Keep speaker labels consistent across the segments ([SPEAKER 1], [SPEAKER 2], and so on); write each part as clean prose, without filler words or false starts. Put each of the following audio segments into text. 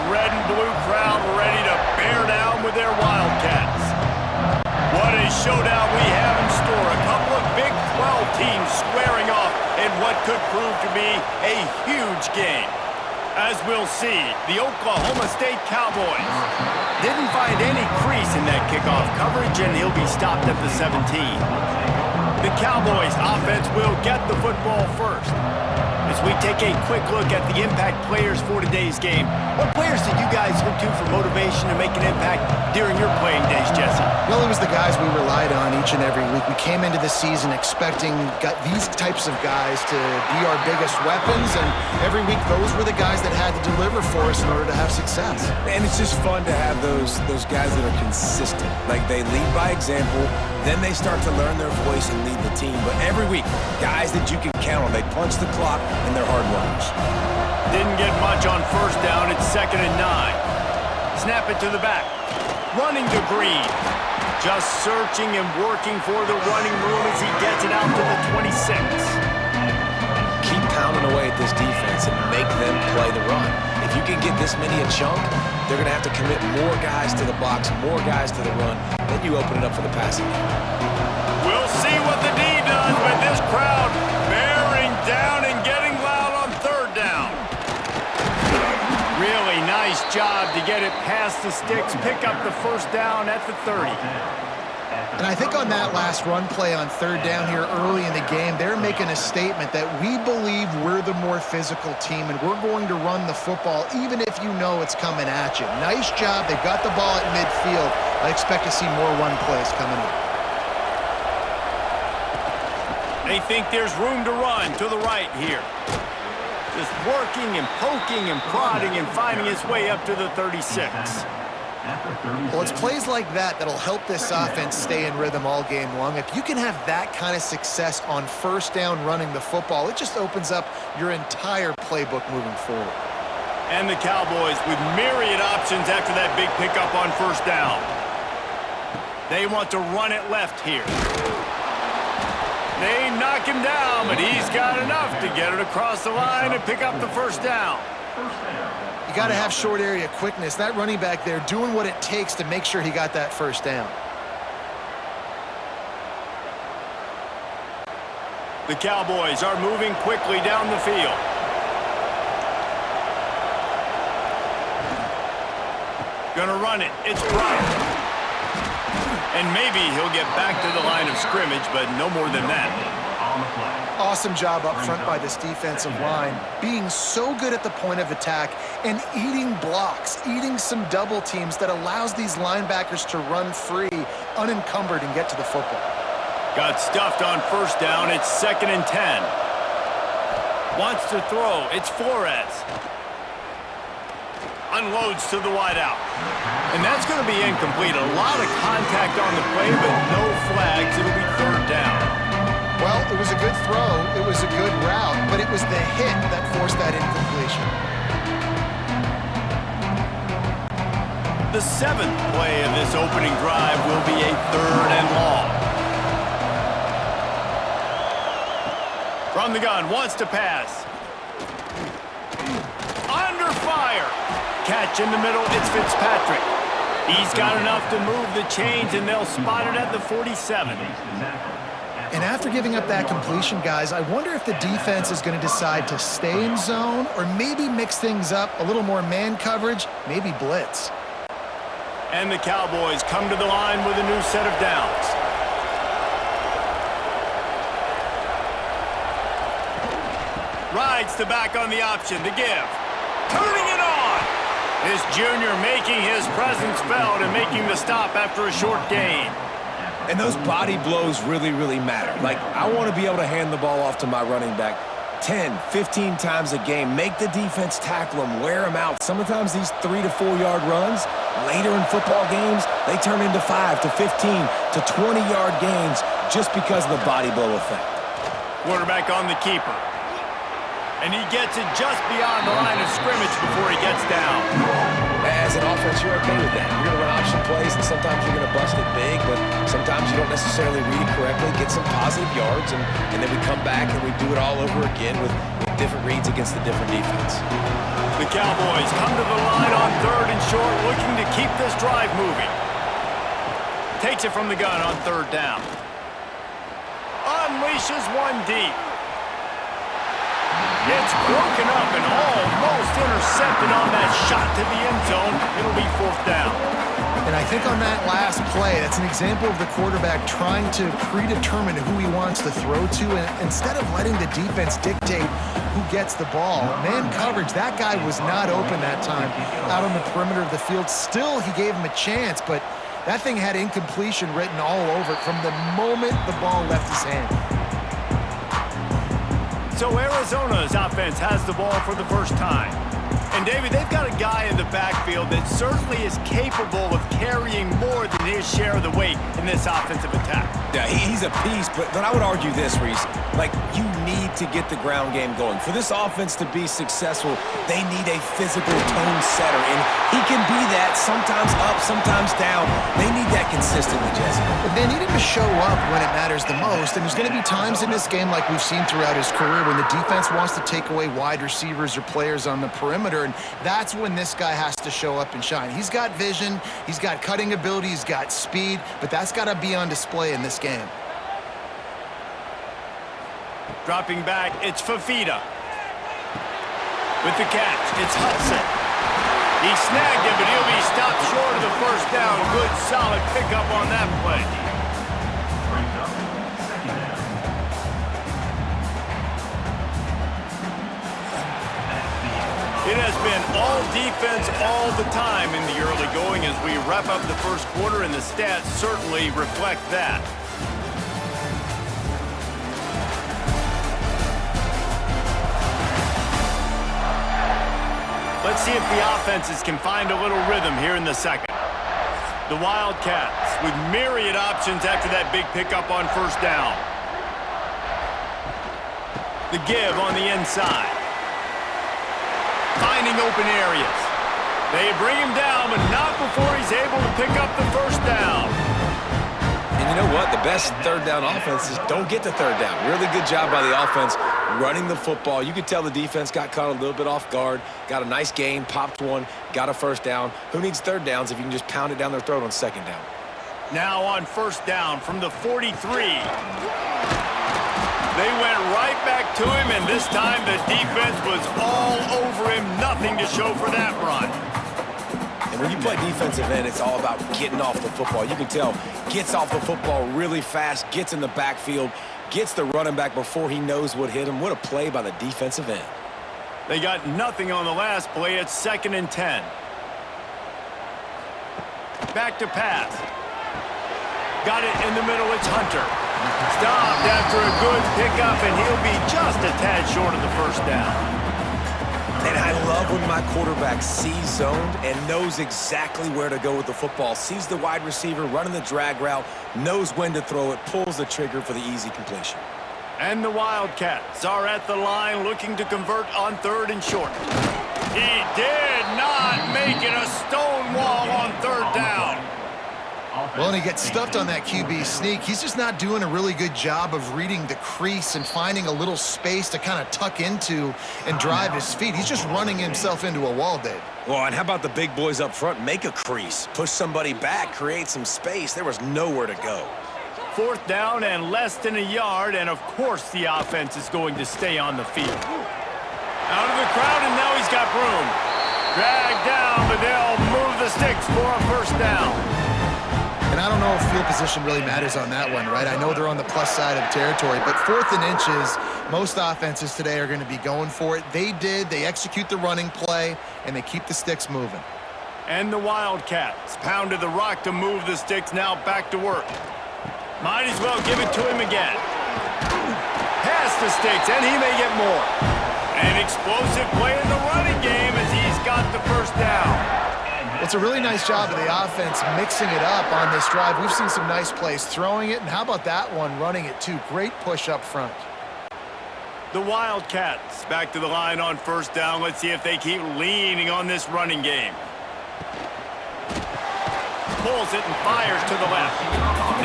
[SPEAKER 1] red and blue crowd ready to bear down with their Wildcats. What a showdown we have in store. A couple of Big 12 teams squaring off in what could prove to be a huge game. As we'll see, the Oklahoma State Cowboys didn't find any crease in that kickoff coverage, and he'll be stopped at the 17. The Cowboys offense will get the football first. As we take a quick look at the impact players for today's game, what players did you guys look to for motivation to make an impact during your playing days, Jesse?
[SPEAKER 2] Well, it was the guys we relied on each and every week. We came into the season expecting these types of guys to be our biggest weapons, and every week those were the guys that had to deliver for us in order to have success.
[SPEAKER 3] And it's just fun to have those guys that are consistent. Like, they lead by example, then they start to learn their voice and lead the team. But every week, guys that you can count on, they punch the clock and they're hard workers.
[SPEAKER 1] Didn't get much on first down. It's 2nd and 9. Snap it to the back. Running to Green. Just searching and working for the running room as he gets it out to the 26.
[SPEAKER 3] Keep pounding away at this defense and make them play the run. If you can get this many a chunk, they're going to have to commit more guys to the box, more guys to the run. Then you open it up for the passing game.
[SPEAKER 1] We'll see what the D does with this crowd bearing down and getting loud on 3rd down. Really nice job to get it past the sticks, pick up the first down at the 30.
[SPEAKER 2] And I think on that last run play on 3rd down here early in the game, they're making a statement that we believe we're the more physical team and we're going to run the football even if you know it's coming at you. Nice job. They've got the ball at midfield. I expect to see more run plays coming up.
[SPEAKER 1] They think there's room to run to the right here. Just working and poking and prodding and finding his way up to the 36.
[SPEAKER 2] Well, it's plays like that that'll help this offense stay in rhythm all game long. If you can have that kind of success on 1st down running the football, it just opens up your entire playbook moving forward.
[SPEAKER 1] And the Cowboys with myriad options after that big pickup on 1st down. They want to run it left here. They knock him down, but he's got enough to get it across the line and pick up the 1st down.
[SPEAKER 2] You got to have short area quickness. That running back there doing what it takes to make sure he got that 1st down.
[SPEAKER 1] The Cowboys are moving quickly down the field. Gonna run it. It's Bryant. And maybe he'll get back to the line of scrimmage, but no more than that.
[SPEAKER 2] Awesome job up front by this defensive line, being so good at the point of attack and eating blocks, eating some double teams that allows these linebackers to run free, unencumbered, and get to the football.
[SPEAKER 1] Got stuffed on 1st down. It's 2nd and 10. Wants to throw. It's Flores. Unloads to the wideout. And that's going to be incomplete. A lot of contact on the play, but no flags. It'll be 3rd down.
[SPEAKER 2] Well, it was a good throw. It was a good route, but it was the hit that forced that incompletion.
[SPEAKER 1] The 7th play of this opening drive will be a 3rd and long. From the gun, wants to pass. Under fire. Catch in the middle, it's Fitzpatrick. He's got enough to move the chains, and they'll spot it at the 47.
[SPEAKER 2] And after giving up that completion, guys, I wonder if the defense is going to decide to stay in zone or maybe mix things up, a little more man coverage, maybe blitz.
[SPEAKER 1] And the Cowboys come to the line with a new set of downs. Rides the back on the option to give. Turning it on. This junior making his presence felt and making the stop after a short gain.
[SPEAKER 3] And those body blows really, really matter. Like, I want to be able to hand the ball off to my running back 10, 15 times a game. Make the defense tackle them, wear them out. Sometimes these 3 to 4 yard runs, later in football games, they turn into 5 to 15 to 20 yard gains just because of the body blow effect.
[SPEAKER 1] Quarterback on the keeper. And he gets it just beyond the line of scrimmage before he gets down.
[SPEAKER 3] As an offense, you're okay with that. You're going to run option plays, and sometimes you're going to bust it big, but sometimes you don't necessarily read it correctly, get some positive yards, and then we come back and we do it all over again with different reads against the different defense.
[SPEAKER 1] The Cowboys come to the line on short, looking to keep this drive moving. Takes it from the gun on third down. Unleashes one deep. It's broken up and almost intercepted on that shot to the end zone. It'll be fourth down.
[SPEAKER 2] And I think on that last play, that's an example of the quarterback trying to predetermine who he wants to throw to, and instead of letting the defense dictate who gets the ball. Man coverage, that guy was not open that time out on the perimeter of the field. Still, he gave him a chance, but that thing had incompletion written all over it from the moment the ball left his hand.
[SPEAKER 1] So Arizona's offense has the ball for the first time. And, David, they've got a guy in the backfield that certainly is capable of carrying more than his share of the weight in this offensive attack.
[SPEAKER 3] Yeah, he's a piece, but I would argue this, Reese. Like, you need to get the ground game going. For this offense to be successful, they need a physical tone setter, and he can be that, sometimes up, sometimes down. They need that consistently, Jesse.
[SPEAKER 2] But they need him to show up when it matters the most, and there's going to be times in this game like we've seen throughout his career when the defense wants to take away wide receivers or players on the perimeter, and that's when this guy has to show up and shine. He's got vision, he's got cutting ability, he's got speed, but that's got to be on display in this game.
[SPEAKER 1] Dropping back, it's Fafita. With the catch, it's Hudson. He snagged him, but he'll be stopped short of the first down. Good, solid pickup on that play. It has been all defense all the time in the early going as we wrap up the first quarter, and the stats certainly reflect that. Let's see if the offenses can find a little rhythm here in the second. The Wildcats with myriad options after that big pickup on first down. The give on the inside. Finding open areas. They bring him down, but not before he's able to pick up the first down.
[SPEAKER 3] And you know what? The best third down offenses don't get to third down. Really good job by the offense running the football. You could tell the defense got caught a little bit off guard, got a nice gain, popped one, got a first down. Who needs third downs if you can just pound it down their throat on second down?
[SPEAKER 1] Now on first down from the 43. They went right back to him, and this time the defense was all over him. Nothing to show for that run.
[SPEAKER 3] And when you play defensive end, it's all about getting off the football. You can tell, gets off the football really fast, gets in the backfield, gets the running back before he knows what hit him. What a play by the defensive end.
[SPEAKER 1] They got nothing on the last play. It's 2nd and 10. Back to pass. Got it in the middle. It's Hunter. Stopped after a good pickup, and he'll be just a tad short of the first down.
[SPEAKER 3] And I love when my quarterback sees zoned and knows exactly where to go with the football. Sees the wide receiver running the drag route, knows when to throw it, pulls the trigger for the easy completion.
[SPEAKER 1] And the Wildcats are at the line looking to convert on 3rd and short. He did not make it. A stone wall on 3rd down.
[SPEAKER 2] Well, and he gets stuffed on that QB sneak. He's just not doing a really good job of reading the crease and finding a little space to kind of tuck into and drive his feet. He's just running himself into a wall, Dave.
[SPEAKER 3] Well, and how about the big boys up front? Make a crease, push somebody back, create some space. There was nowhere to go.
[SPEAKER 1] 4th down and less than a yard, and of course the offense is going to stay on the field. Out of the crowd, and now he's got room. Dragged down, but they'll move the sticks for a first down.
[SPEAKER 2] And I don't know if field position really matters on that one, right? I know they're on the plus side of territory, but 4th and inches, most offenses today are going to be going for it. They did. They execute the running play, and they keep the sticks moving.
[SPEAKER 1] And the Wildcats pounded the rock to move the sticks, now back to work. Might as well give it to him again. Past the sticks, and he may get more. An explosive play in the running game as he's got the first down.
[SPEAKER 2] It's a really nice job of the offense mixing it up on this drive. We've seen some nice plays throwing it, and how about that one running it too? Great push up front.
[SPEAKER 1] The Wildcats back to the line on first down. Let's see if they keep leaning on this running game. Pulls it and fires to the left.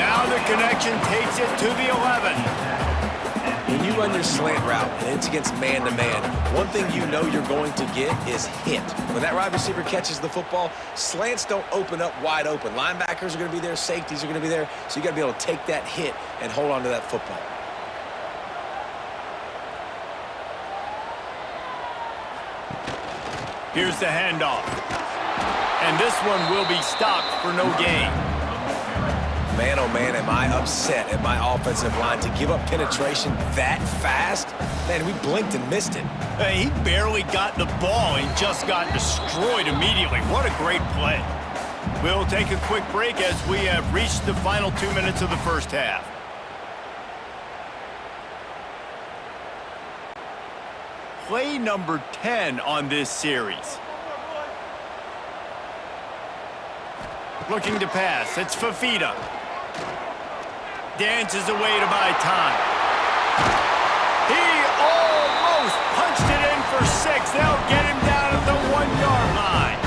[SPEAKER 1] Now the connection takes it to the 11.
[SPEAKER 3] When you run your slant route and it's against man-to-man, one thing you know you're going to get is hit. When that wide receiver catches the football, slants don't open up wide open. Linebackers are going to be there, safeties are going to be there, so you got to be able to take that hit and hold on to that football.
[SPEAKER 1] Here's the handoff. And this one will be stopped for no gain.
[SPEAKER 3] Man, oh man, am I upset at my offensive line to give up penetration that fast? Man, we blinked and missed it.
[SPEAKER 1] Hey, he barely got the ball and just got destroyed immediately. What a great play. We'll take a quick break as we have reached the final 2 minutes of the first half. Play number 10 on this series. Looking to pass. It's Fafita. Dances away to buy time. He almost punched it in for 6. They'll get him down at the 1-yard line.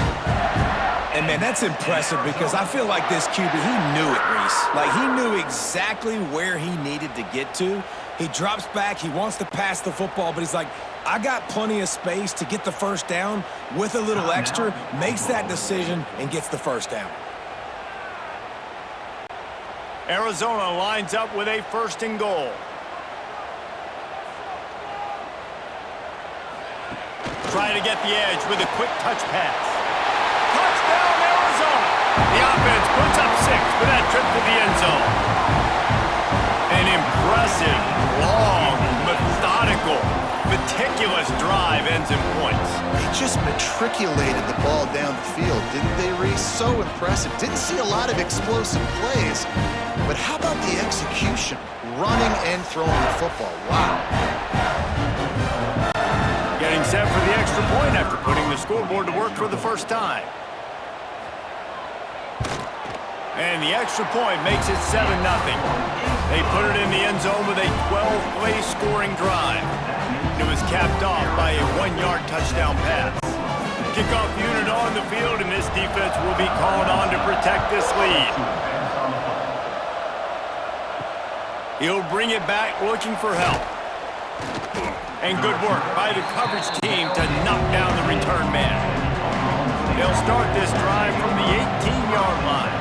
[SPEAKER 3] And, man, that's impressive because I feel like this QB, he knew it, Reese. Like, he knew exactly where he needed to get to. He drops back. He wants to pass the football, but he's like, I got plenty of space to get the first down with a little extra, makes that decision, and gets the first down.
[SPEAKER 1] Arizona lines up with a 1st and goal. Trying to get the edge with a quick touch pass. Touchdown, Arizona! The offense puts up 6 for that trip to the end zone. An impressive, long, methodical, meticulous drive ends in points.
[SPEAKER 2] They just matriculated the ball down the field, didn't they, Reese? So impressive. Didn't see a lot of explosive plays, but how about the execution? Running and throwing the football. Wow.
[SPEAKER 1] Getting set for the extra point after putting the scoreboard to work for the first time. And the extra point makes it 7-0. They put it in the end zone with a 12-play scoring drive. It was capped off by a 1-yard touchdown pass. Kickoff unit on the field, and this defense will be called on to protect this lead. He'll bring it back looking for help. And good work by the coverage team to knock down the return man. They'll start this drive from the 18-yard line.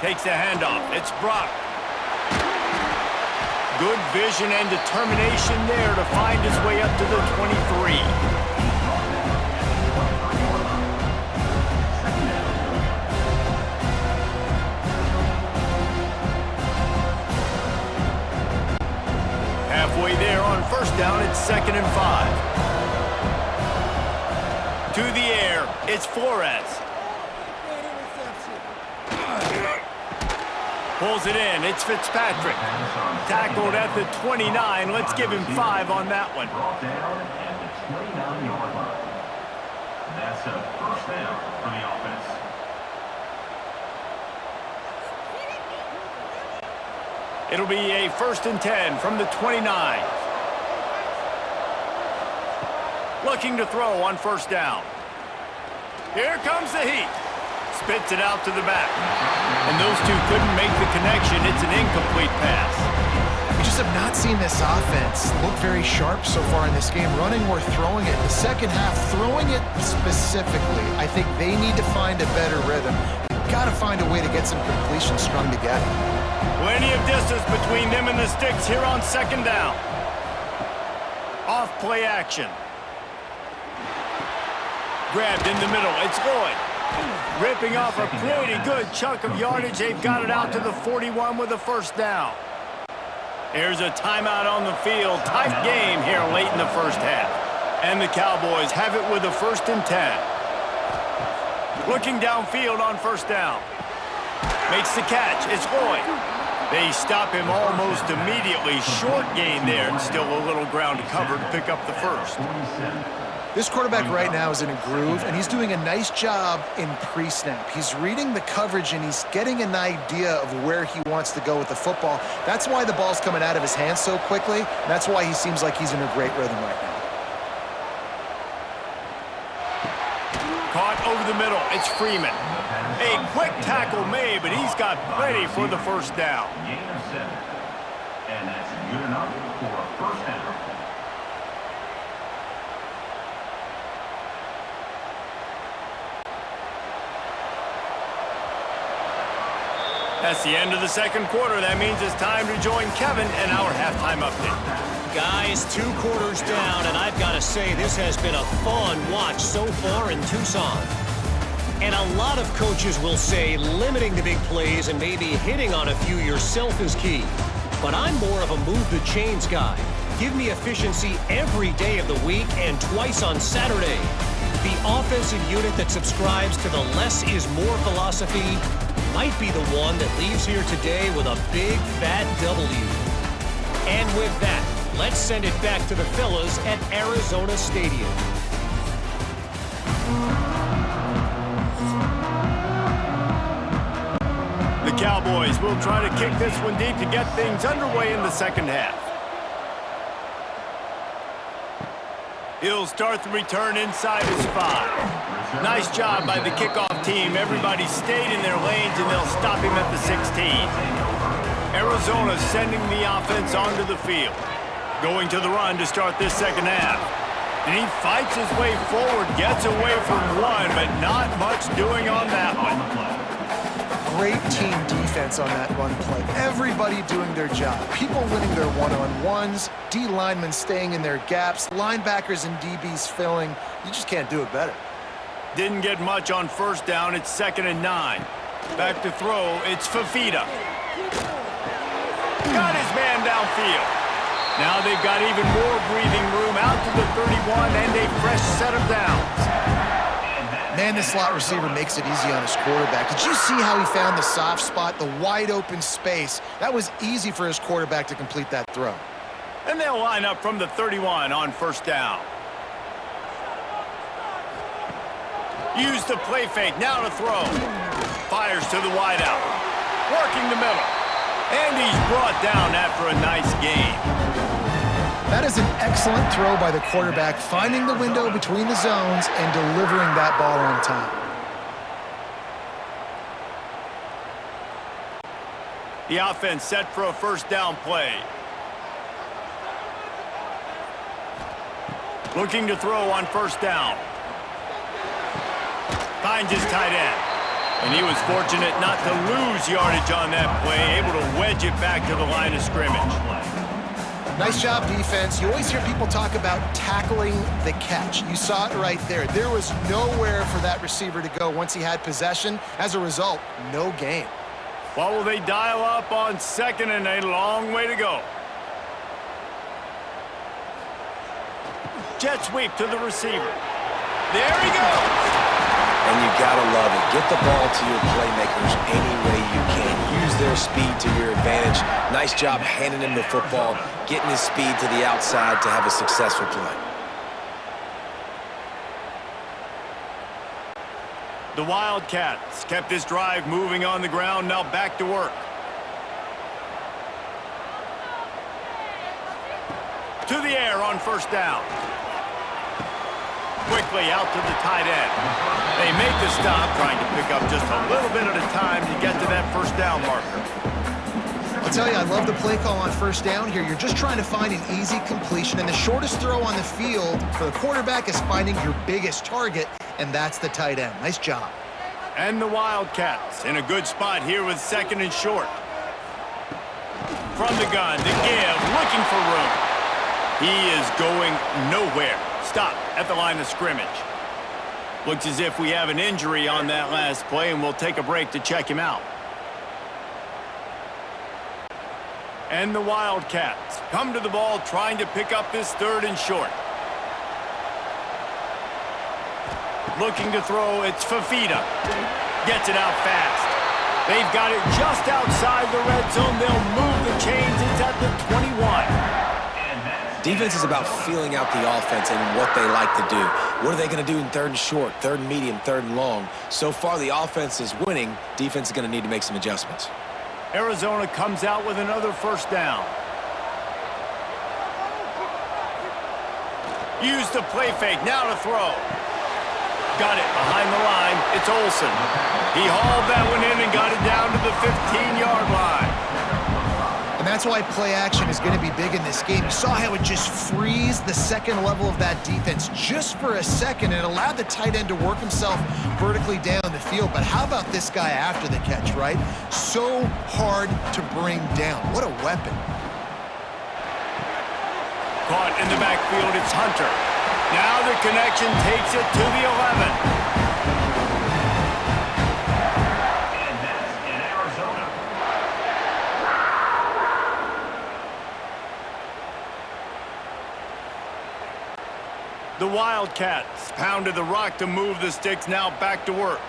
[SPEAKER 1] Takes the handoff. It's Brock. Good vision and determination there to find his way up to the 23. Halfway there on 1st down, it's 2nd and 5. To the air, it's Flores. Pulls it in. It's Fitzpatrick. Tackled at the 29. Let's give him 5 on that one.
[SPEAKER 4] That's a 1st down for the offense.
[SPEAKER 1] It'll be a 1st and 10 from the 29. Looking to throw on 1st down. Here comes the heat. Spits it out to the back. And those two couldn't make the connection. It's an incomplete pass.
[SPEAKER 2] We just have not seen this offense look very sharp so far in this game, running or throwing it. The second half, throwing it specifically, I think they need to find a better rhythm. Got to find a way to get some completion strung together.
[SPEAKER 1] Plenty of distance between them and the sticks here on 2nd down. Off play action. Grabbed in the middle. It's Lloyd. Ripping off a pretty good chunk of yardage. They've got it out to the 41 with a 1st down. There's a timeout on the field. Tight game here late in the first half. And the Cowboys have it with a 1st and 10. Looking downfield on 1st down. Makes the catch. It's Lloyd. They stop him almost immediately. Short gain there, and still a little ground to cover to pick up the 1st.
[SPEAKER 2] This quarterback right now is in a groove, and he's doing a nice job in pre-snap. He's reading the coverage, and he's getting an idea of where he wants to go with the football. That's why the ball's coming out of his hands so quickly. That's why he seems like he's in a great rhythm right now.
[SPEAKER 1] Caught over the middle. It's Freeman. A quick tackle made, but he's got plenty for the 1st down.
[SPEAKER 4] And that's good enough for a first down.
[SPEAKER 1] That's the end of the second quarter. That means it's time to join Kevin and our halftime update.
[SPEAKER 5] Guys, 2 quarters down, and I've got to say this has been a fun watch so far in Tucson. And a lot of coaches will say limiting the big plays and maybe hitting on a few yourself is key. But I'm more of a move the chains guy. Give me efficiency every day of the week and twice on Saturday. The offensive unit that subscribes to the less is more philosophy might be the one that leaves here today with a big fat W. And with that, let's send it back to the fellas at Arizona Stadium.
[SPEAKER 1] The Cowboys will try to kick this one deep to get things underway in the second half. He'll start the return inside his 5. Nice job by the kickoff team. Everybody stayed in their lanes, and they'll stop him at the 16. Arizona sending the offense onto the field. Going to the run to start this second half. And he fights his way forward, gets away from one, but not much doing on that one.
[SPEAKER 2] Great team defense on that run play. Everybody doing their job. People winning their one-on-ones, D linemen staying in their gaps, linebackers and DBs filling. You just can't do it better.
[SPEAKER 1] Didn't get much on first down. It's 2nd and 9. Back to throw. It's Fafita. Got his man downfield. Now they've got even more breathing room out to the 31 and a fresh set of downs.
[SPEAKER 2] Man, the slot receiver makes it easy on his quarterback. Did you see how he found the soft spot, the wide open space? That was easy for his quarterback to complete that throw.
[SPEAKER 1] And they'll line up from the 31 on first down. Use the play fake, now to throw. Fires to the wideout. Working the middle. And he's brought down after a nice game.
[SPEAKER 2] That is an excellent throw by the quarterback, finding the window between the zones and delivering that ball on time.
[SPEAKER 1] The offense set for a first down play. Looking to throw on first down. Finds his tight end. And he was fortunate not to lose yardage on that play, able to wedge it back to the line of scrimmage.
[SPEAKER 2] Nice job, defense. You always hear people talk about tackling the catch. You saw it right there. There was nowhere for that receiver to go once he had possession. As a result, no gain.
[SPEAKER 1] What will they dial up on 2nd and a long way to go? Jet sweep to the receiver. There he goes.
[SPEAKER 3] And you gotta love it. Get the ball to your playmakers any way you can. Use their speed to your advantage. Nice job handing him the football, getting his speed to the outside to have a successful play.
[SPEAKER 1] The Wildcats kept this drive moving on the ground, now back to work. To the air on first down. Quickly out to the tight end. They make the stop, trying to pick up just a little bit at a time to get to that first down marker.
[SPEAKER 2] I'll tell you, I love the play call on first down here. You're just trying to find an easy completion, and the shortest throw on the field for the quarterback is finding your biggest target, and that's the tight end. Nice job.
[SPEAKER 1] And the Wildcats in a good spot here with 2nd and short. From the gun, the give, looking for room. He is going nowhere. Stop at the line of scrimmage. Looks as if we have an injury on that last play, and we'll take a break to check him out. And the Wildcats come to the ball trying to pick up this 3rd and short. Looking to throw, it's Fafita. Gets it out fast. They've got it just outside the red zone. They'll move the chains. It's at the 21.
[SPEAKER 3] Defense is about feeling out the offense and what they like to do. What are they going to do in 3rd and short, 3rd and medium, 3rd and long? So far, the offense is winning. Defense is going to need to make some adjustments.
[SPEAKER 1] Arizona comes out with another first down. Use the play fake, now to throw. Got it behind the line. It's Olsen. He hauled that one in and got it down to the 15-yard line.
[SPEAKER 2] And that's why play action is going to be big in this game. You saw how it just frees the second level of that defense just for a second and allowed the tight end to work himself vertically down the field. But how about this guy after the catch, right? So hard to bring down. What a weapon.
[SPEAKER 1] Caught in the backfield, it's Hunter. Now the connection takes it to the 11.
[SPEAKER 4] And that's in Arizona.
[SPEAKER 1] The Wildcats pounded the rock to move the sticks, now back to work.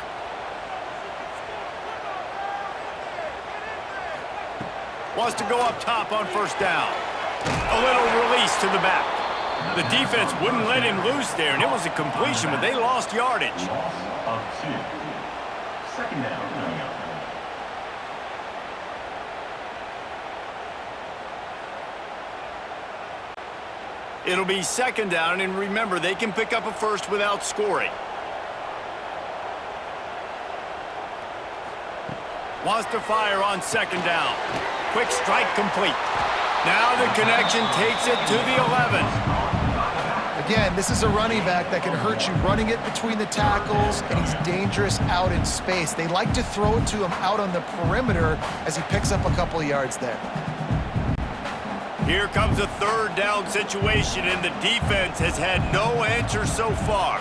[SPEAKER 1] Wants to go up top on first down. A little release to the back. The defense wouldn't let him loose there, and it was a completion, but they lost yardage.
[SPEAKER 4] Loss of 2. Second down coming up.
[SPEAKER 1] It'll be second down, and remember, they can pick up a first without scoring. Wants to fire on second down. Quick strike complete. Now the connection takes it to the 11.
[SPEAKER 2] Again, this is a running back that can hurt you running it between the tackles, and he's dangerous out in space. They like to throw it to him out on the perimeter as he picks up a couple of yards there.
[SPEAKER 1] Here comes a third down situation, and the defense has had no answer so far.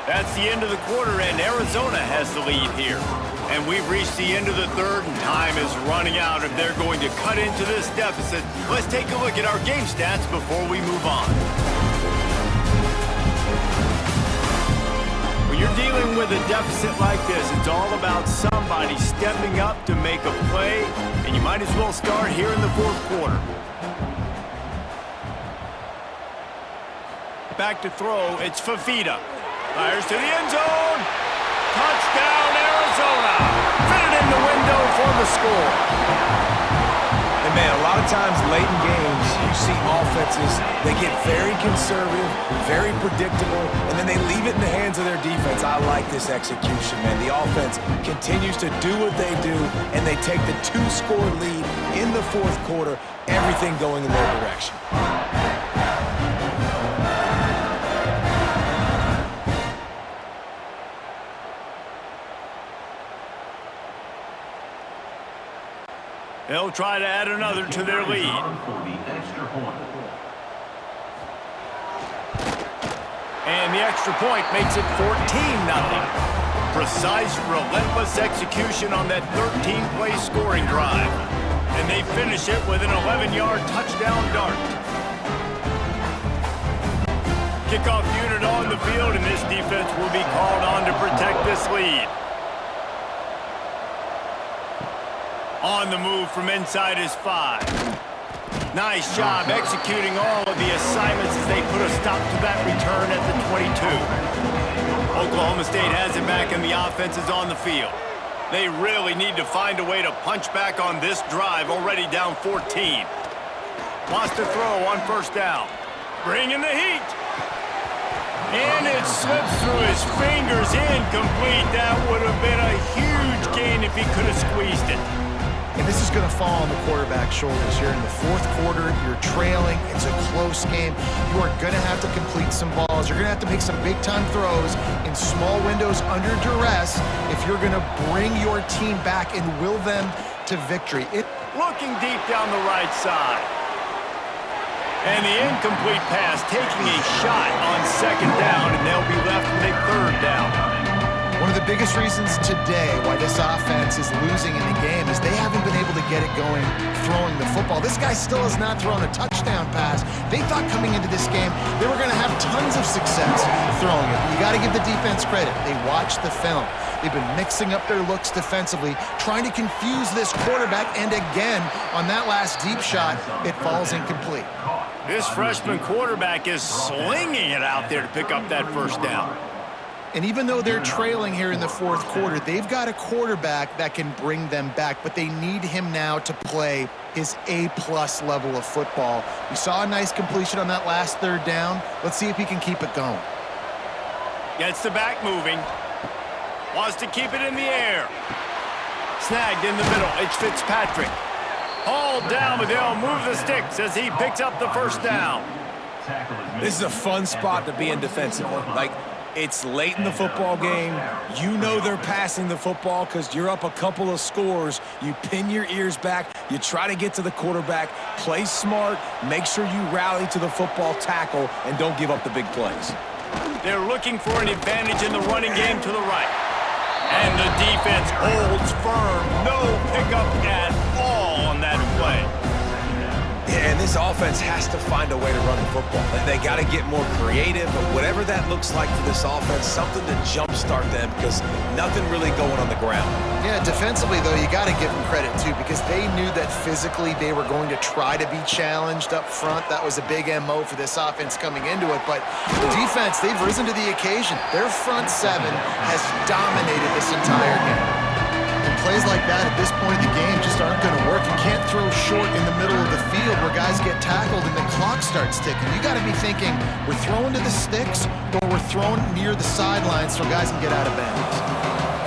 [SPEAKER 1] That's the end of the quarter, and Arizona has the lead here. And we've reached the end of the third, and time is running out if they're going to cut into this deficit. Let's take a look at our game stats before we move on. When you're dealing with a deficit like this, it's all about somebody stepping up to make a play, and you might as well start here in the fourth quarter. Back to throw, it's Fafita. Fires to the end zone. Touchdown, Arizona. Fit it in the window for the score.
[SPEAKER 3] And man, a lot of times late in games, you see offenses, they get very conservative, very predictable, and then they leave it in the hands of their defense. I like this execution, man. The offense continues to do what they do, and they take the 2-score lead in the fourth quarter, everything going in their direction.
[SPEAKER 1] They'll try to add another to their lead.
[SPEAKER 4] For the extra point.
[SPEAKER 1] And the extra point makes it 14-0. Precise, relentless execution on that 13-play scoring drive. And they finish it with an 11-yard touchdown dart. Kickoff unit on the field, and this defense will be called on to protect this lead. On the move from inside his 5. Nice job executing all of the assignments as they put a stop to that return at the 22. Oklahoma State has it back and the offense is on the field. They really need to find a way to punch back on this drive, already down 14. Wants to throw on first down. Bringing the heat. And it slips through his fingers, incomplete. That would have been a huge gain if he could have squeezed it.
[SPEAKER 2] And this is going to fall on the quarterback's shoulders. You're in the fourth quarter. You're trailing. It's a close game. You are going to have to complete some balls. You're going to have to make some big-time throws in small windows under duress if you're going to bring your team back and will them to victory.
[SPEAKER 1] Looking deep down the right side. And the incomplete pass taking a shot on second down, and they'll be left with a third down.
[SPEAKER 2] One of the biggest reasons today why this offense is losing in the game is they haven't been able to get it going throwing the football. This guy still has not thrown a touchdown pass. They thought coming into this game they were going to have tons of success throwing it. You got to give the defense credit. They watched the film. They've been mixing up their looks defensively, trying to confuse this quarterback, and again, on that last deep shot, it falls incomplete.
[SPEAKER 1] This freshman quarterback is slinging it out there to pick up that first down.
[SPEAKER 2] And even though they're trailing here in the fourth quarter, they've got a quarterback that can bring them back, but they need him now to play his A-plus level of football. We saw a nice completion on that last third down. Let's see if he can keep it going.
[SPEAKER 1] Gets the back moving. Wants to keep it in the air. Snagged in the middle. It's Fitzpatrick. Hauled down, but they'll move the sticks as he picks up the first down.
[SPEAKER 3] This is a fun spot to be in defensively. Like, it's late in the football game. You know they're passing the football because you're up a couple of scores. You pin your ears back. You try to get to the quarterback. Play smart. Make sure you rally to the football tackle and don't give up the big plays.
[SPEAKER 1] They're looking for an advantage in the running game to the right. And the defense holds firm. No pickup at all on that play.
[SPEAKER 3] Yeah, and this offense has to find a way to run the football. They got to get more creative, but whatever that looks like for this offense, something to jumpstart them because nothing really going on the ground.
[SPEAKER 2] Yeah, defensively, though, you got to give them credit, too, because they knew that physically they were going to try to be challenged up front. That was a big MO for this offense coming into it. But the defense, they've risen to the occasion. Their front seven has dominated this entire game. And plays like that at this point of the game just aren't going to work. You can't throw short in the middle of the field where guys get tackled and the clock starts ticking. You got to be thinking, we're throwing to the sticks or we're throwing near the sidelines so guys can get out of bounds.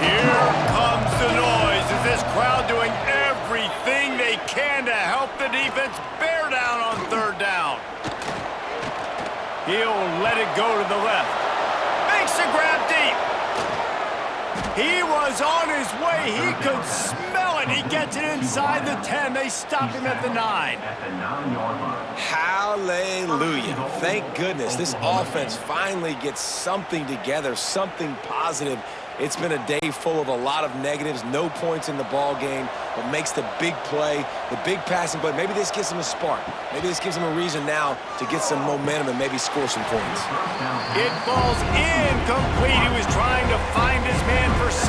[SPEAKER 1] Here comes the noise. Is this crowd doing everything they can to help the defense bear down on third down? He'll let it go to the left. Makes a grab deep. He was on his way. He could smell it. He gets it inside the 10. They stop him at the 9.
[SPEAKER 3] Hallelujah. Thank goodness this offense finally gets something together, something positive. It's been a day full of a lot of negatives, no points in the ball game, but makes the big play, the big passing play. Maybe this gives him a spark. Maybe this gives him a reason now to get some momentum and maybe score some points.
[SPEAKER 1] It falls incomplete. He was trying to find his man for 6.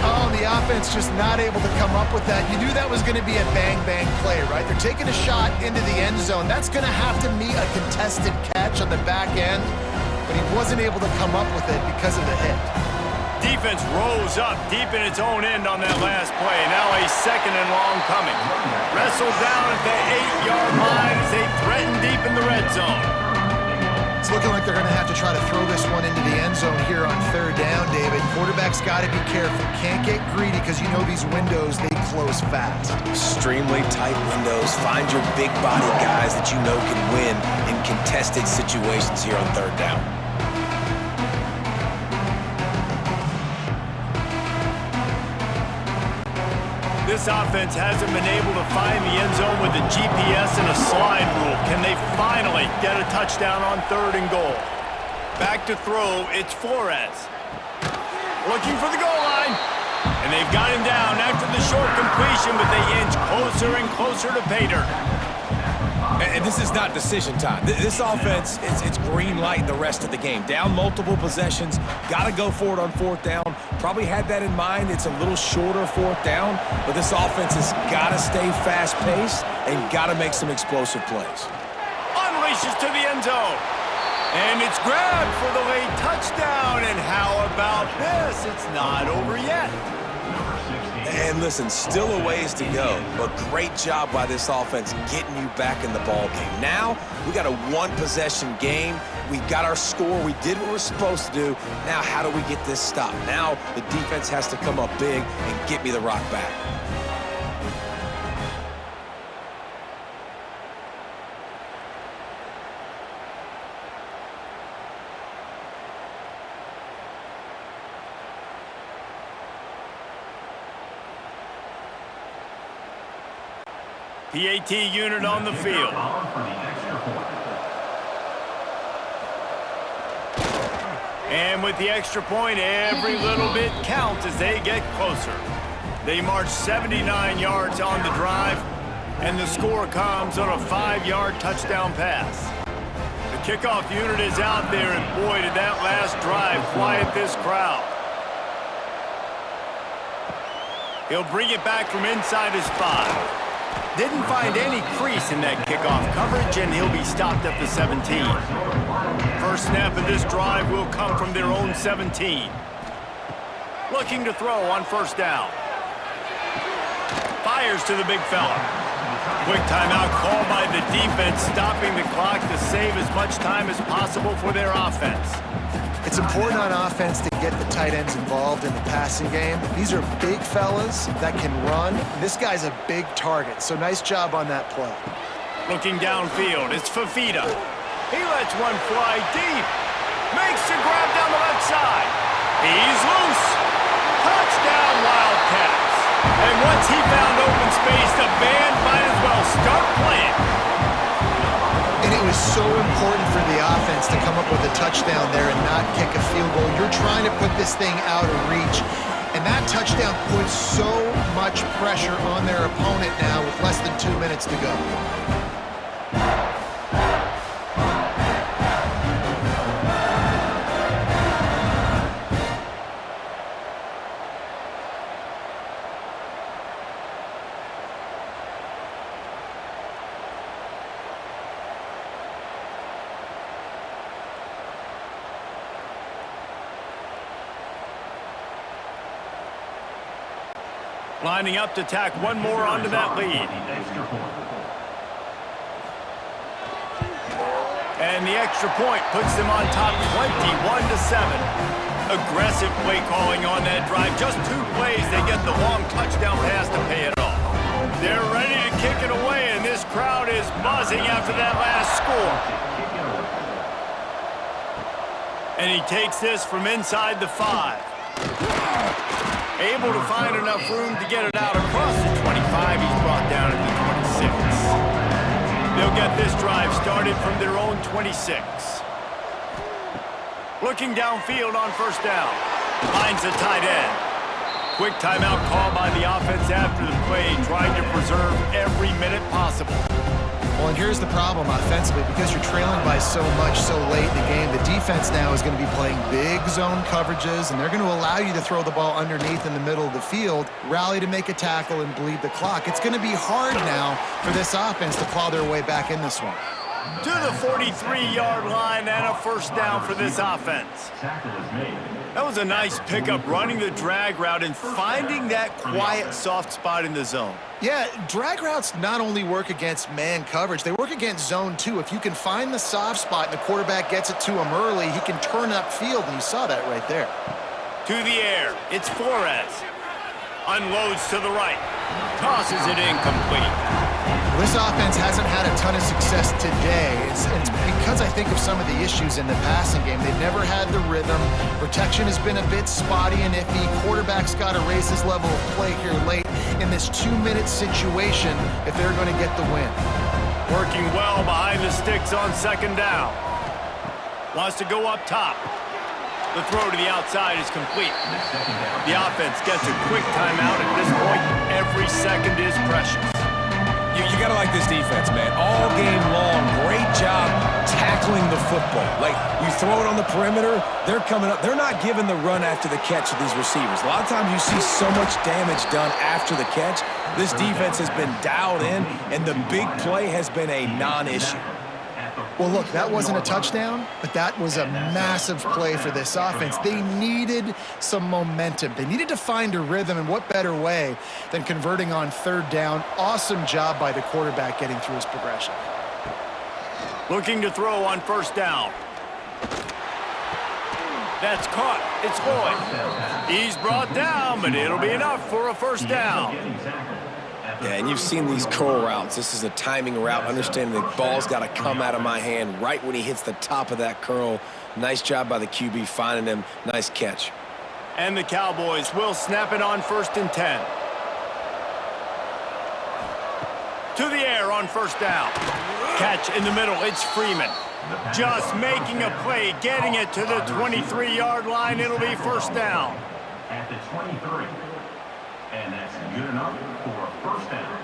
[SPEAKER 2] Oh, the offense just not able to come up with that. You knew that was going to be a bang-bang play, right? They're taking a shot into the end zone. That's going to have to meet a contested catch on the back end, but he wasn't able to come up with it because of the hit.
[SPEAKER 1] Defense rose up deep in its own end on that last play. Now a second and long coming. Wrestled down at the 8-yard line as they threaten deep in the red zone.
[SPEAKER 2] It's looking like they're going to have to try to throw this one into the end zone here on third down, David. Quarterback's got to be careful. Can't get greedy because you know these windows, they close fast.
[SPEAKER 3] Extremely tight windows. Find your big body guys that you know can win in contested situations here on third down.
[SPEAKER 1] This offense hasn't been able to find the end zone with the GPS and a slide rule. Can they finally get a touchdown on third and goal? Back to throw, it's Flores. Looking for the goal line. And they've got him down after the short completion, but they inch closer and closer to pay dirt.
[SPEAKER 3] And this is not decision time. This offense, it's green light the rest of the game. Down multiple possessions, got to go for it on fourth down. Probably had that in mind. It's a little shorter fourth down, but this offense has got to stay fast-paced and got to make some explosive plays.
[SPEAKER 1] Unleashes to the end zone. And it's grabbed for the late touchdown. And how about this? It's not over yet.
[SPEAKER 3] And listen, still a ways to go, but great job by this offense getting you back in the ball game. Now, we got a one-possession game. We got our score. We did what we're supposed to do. Now, how do we get this stopped? Now, the defense has to come up big and get me the rock back.
[SPEAKER 1] PAT unit on the field. And with the extra point, every little bit counts as they get closer. They march 79 yards on the drive, and the score comes on a 5-yard touchdown pass. The kickoff unit is out there, and boy, did that last drive quiet this crowd. He'll bring it back from inside his 5. Didn't find any crease in that kickoff coverage, and he'll be stopped at the 17. First snap of this drive will come from their own 17. Looking to throw on first down. Fires to the big fella. Quick timeout called by the defense, stopping the clock to save as much time as possible for their offense.
[SPEAKER 2] It's important on offense to get the tight ends involved in the passing game. These are big fellas that can run. This guy's a big target, so nice job on that play.
[SPEAKER 1] Looking downfield, it's Fafita. He lets one fly deep. Makes the grab down the left side. He's loose. Touchdown, Wildcats. And once he found open space, the band might as well start playing.
[SPEAKER 2] And it was so important for the offense to come up with a touchdown there and not kick a field goal. You're trying to put this thing out of reach. And that touchdown puts so much pressure on their opponent now with less than 2 minutes to go.
[SPEAKER 1] Lining up to tack one more onto that lead. And the extra point puts them on top 21-7. Aggressive play calling on that drive. Just 2 plays, they get the long touchdown pass to pay it off. They're ready to kick it away, and this crowd is buzzing after that last score. And he takes this from inside the 5. Able to find enough room to get it out across the 25. He's brought down at the 26. They'll get this drive started from their own 26. Looking downfield on first down. Finds the tight end. Quick timeout called by the offense after the play, trying to preserve every minute possible.
[SPEAKER 2] Well, and here's the problem offensively. Because you're trailing by so much so late in the game, the defense now is going to be playing big zone coverages, and they're going to allow you to throw the ball underneath in the middle of the field, rally to make a tackle, and bleed the clock. It's going to be hard now for this offense to claw their way back in this one.
[SPEAKER 1] To the 43-yard line and a first down for this offense. That was a nice pickup, running the drag route and finding that quiet, soft spot in the zone.
[SPEAKER 2] Yeah, drag routes not only work against man coverage, they work against zone too. If you can find the soft spot and the quarterback gets it to him early, he can turn upfield, and you saw that right there.
[SPEAKER 1] To the air, it's Flores. Unloads to the right. Tosses it incomplete.
[SPEAKER 2] Well, this offense hasn't had a ton of success today. It's because I think of some of the issues in the passing game. They've never had the rhythm. Protection has been a bit spotty and iffy. Quarterback's got to raise his level of play here late in this 2-minute situation if they're going to get the win.
[SPEAKER 1] Working well behind the sticks on second down. Wants to go up top. The throw to the outside is complete. The offense gets a quick timeout at this point. Every second is precious.
[SPEAKER 3] You got to like this defense, man. All game long, great job tackling the football. Like, you throw it on the perimeter, they're coming up. They're not giving the run after the catch to these receivers. A lot of times you see so much damage done after the catch. This defense has been dialed in, and the big play has been a non-issue.
[SPEAKER 2] Well, look, that wasn't a touchdown, but that was a massive play for this offense. They needed some momentum. They needed to find a rhythm, and what better way than converting on third down. Awesome job by the quarterback getting through his progression.
[SPEAKER 1] Looking to throw on first down. That's caught. It's Lloyd. He's brought down, but it'll be enough for a first down.
[SPEAKER 3] Yeah, and you've seen these curl routes. This is a timing route, understanding the ball's got to come out of my hand right when he hits the top of that curl. Nice job by the QB finding him. Nice catch.
[SPEAKER 1] And the Cowboys will snap it on 1st and 10. To the air on first down. Catch in the middle. It's Freeman. Just making a play, getting it to the 23-yard line. It'll be first down.
[SPEAKER 4] At the 23. And that's good enough for a first down.